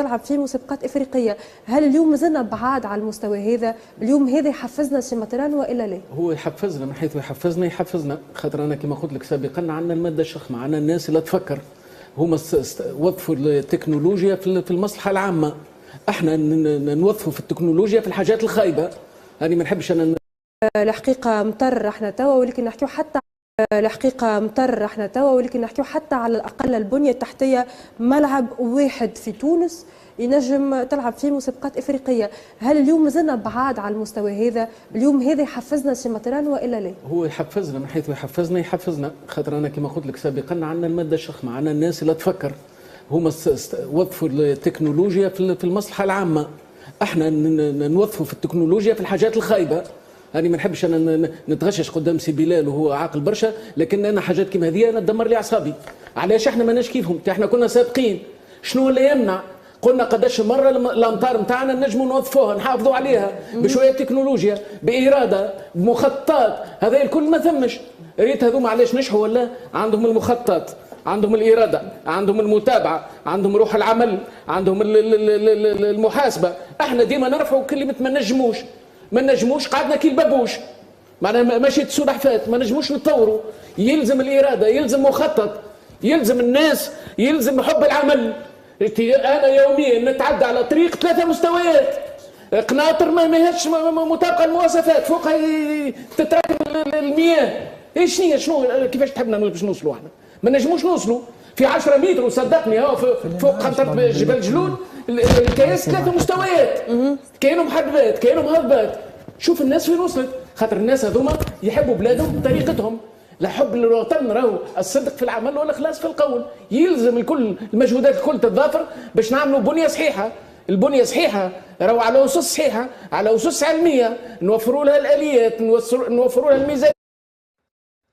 تلعب في مسابقات افريقيه، هل اليوم مازلنا بعاد على المستوى هذا؟ اليوم هذا يحفزنا سي مثلا والا لا؟ هو يحفزنا من حيث يحفزنا خاطر انا كما قلت لك سابقا عندنا الماده الشخمه، عندنا الناس اللي تفكر، هما وظفوا التكنولوجيا في المصلحه العامه، احنا نوظفوا في التكنولوجيا في الحاجات الخايبه. انا ما نحبش انا الحقيقه مطر احنا توا، ولكن نحكيو حتى الحقيقة مطر احنا توا، ولكن نحكيو حتى على الأقل البنية التحتية. ملعب واحد في تونس ينجم تلعب فيه مسابقات إفريقية، هل اليوم مازلنا بعاد على المستوى هذا؟ اليوم هذا يحفزنا سي مثلا والا لا؟ هو يحفزنا من حيث يحفزنا خاطر انا كما قلت لك سابقا عندنا الماده الشخمه، عندنا الناس اللي تفكر، هما وظفوا التكنولوجيا في المصلحه العامه، احنا نوظفوا في التكنولوجيا في الحاجات الخايبه. أنا ما نحبش أنا نتغشش قدام سي بلال وهو عاقل برشا، لكن أنا حاجات كيما هذه أنا تدمر لي أعصابي. علاش احنا ماناش كيفهم؟ احنا كنا سابقين. شنو اللي يمنع؟ قلنا قداش مرة الأمطار نتاعنا نجموا نوظفوها نحافظوا عليها بشوية تكنولوجيا، بإرادة، بمخططات، هذا الكل ما ثمش. ريت هذوما علاش نجحوا ولا؟ عندهم المخطط، عندهم الإرادة، عندهم المتابعة، عندهم روح العمل، عندهم المحاسبة. احنا ديما نرفعوا كلمة ما نجموش قعدنا كي البابوش، معناها ماشي تسلحفات، ما نجموش نتطوروا. يلزم الإرادة، يلزم مخطط، يلزم الناس، يلزم حب العمل. أنا يوميا نتعدى على طريق 3 مستويات، قناطر ما هيش مطابقة المواصفات، فوقها تتراكم المياه. ايش هي شنو كيفاش تحبنا باش نوصلوا احنا؟ ما نجموش نوصلوا في 10 متر، وصدقني هو فوق قنطرة جبل جلول الكياس 3 مستويات، كاينوا محبات كاينوا مهبات. شوف الناس وين وصلت، خاطر الناس هذوما يحبوا بلادهم بطريقتهم. لا حب للوطن راهو الصدق في العمل والاخلاص في القول. يلزم الكل المجهودات الكل تتضافر باش نعملوا بنيه صحيحه. البنيه صحيحه راهو على اسس صحيحه، على اسس علميه، نوفروا لها الاليات، نوفروا لها الميزانيه.